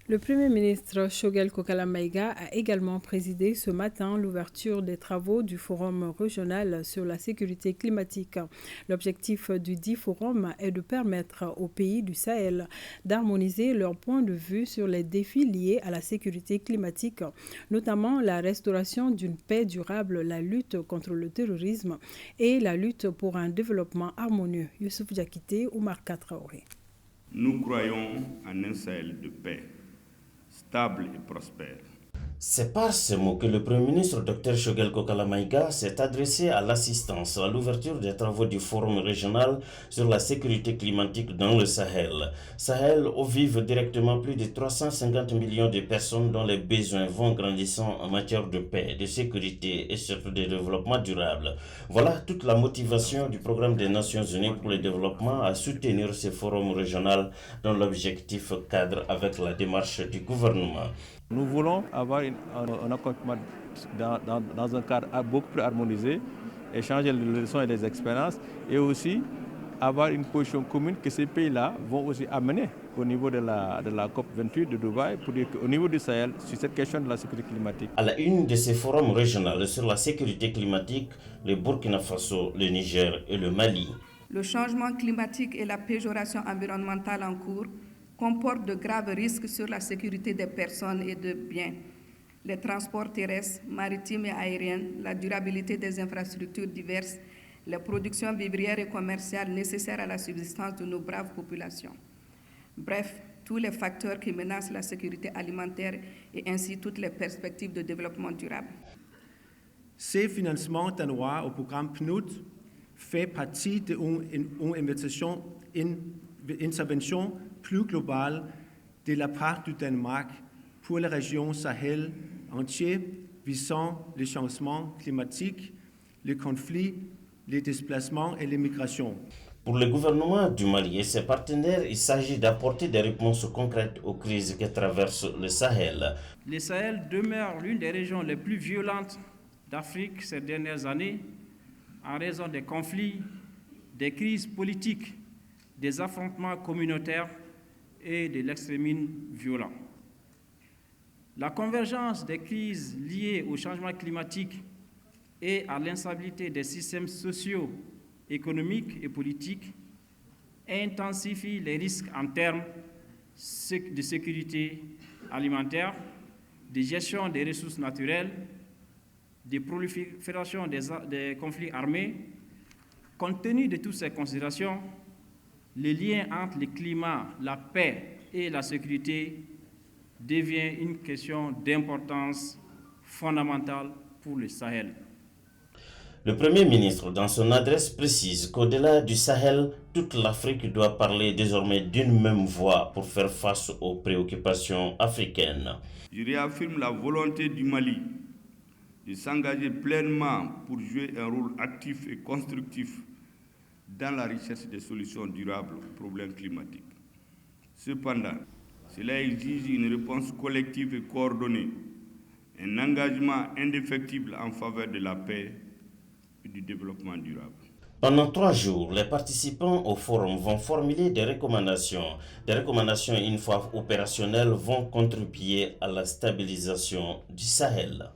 Le Premier ministre Choguel Kokala Maïga a également présidé ce matin l'ouverture des travaux du Forum régional sur la sécurité climatique. L'objectif du dit forum est de permettre aux pays du Sahel d'harmoniser leur point de vue sur les défis liés à la sécurité climatique, notamment la restauration d'une paix durable, la lutte contre le terrorisme et la lutte pour un développement harmonieux. Youssouf Diakité, Oumar Katraoré. Nous croyons en un Sahel de paix, stable et prospère. C'est par ce mot que le Premier ministre Dr Choguel Kokala Maïga s'est adressé à l'assistance à l'ouverture des travaux du Forum régional sur la sécurité climatique dans le Sahel. Sahel où vivent directement plus de 350 millions de personnes dont les besoins vont grandissant en matière de paix, de sécurité et surtout de développement durable. Voilà toute la motivation du programme des Nations Unies pour le développement à soutenir ce forum régional dont l'objectif cadre avec la démarche du gouvernement. Nous voulons avoir un accompagnement dans un cadre beaucoup plus harmonisé, échanger les leçons et les expériences et aussi avoir une position commune que ces pays-là vont aussi amener au niveau de la COP28 de Dubaï pour dire qu'au niveau du Sahel, sur cette question de la sécurité climatique. À la une de ces forums régionaux sur la sécurité climatique, le Burkina Faso, le Niger et le Mali. Le changement climatique et la péjoration environnementale en cours comportent de graves risques sur la sécurité des personnes et des biens, les transports terrestres, maritimes et aériens, la durabilité des infrastructures diverses, les productions vivrières et commerciales nécessaires à la subsistance de nos braves populations. Bref, tous les facteurs qui menacent la sécurité alimentaire et ainsi toutes les perspectives de développement durable. Ce financement danois au programme PNUD fait partie d'une intervention plus globale de la part du Danemark pour la région Sahel entière visant le changement climatique, les conflits, les déplacements et l'immigration. Pour le gouvernement du Mali et ses partenaires, il s'agit d'apporter des réponses concrètes aux crises que traverse le Sahel. Le Sahel demeure l'une des régions les plus violentes d'Afrique ces dernières années en raison des conflits, des crises politiques, des affrontements communautaires et de l'extrémisme violent. La convergence des crises liées au changement climatique et à l'instabilité des systèmes sociaux, économiques et politiques intensifie les risques en termes de sécurité alimentaire, de gestion des ressources naturelles, de prolifération des conflits armés. Compte tenu de toutes ces considérations, le lien entre le climat, la paix et la sécurité devient une question d'importance fondamentale pour le Sahel. Le Premier ministre, dans son adresse, précise qu'au-delà du Sahel, toute l'Afrique doit parler désormais d'une même voix pour faire face aux préoccupations africaines. Je réaffirme la volonté du Mali de s'engager pleinement pour jouer un rôle actif et constructif dans la recherche des solutions durables aux problèmes climatiques. Cependant, cela exige une réponse collective et coordonnée, un engagement indéfectible en faveur de la paix et du développement durable. Pendant 3 jours, les participants au forum vont formuler des recommandations. Des recommandations, une fois opérationnelles, vont contribuer à la stabilisation du Sahel.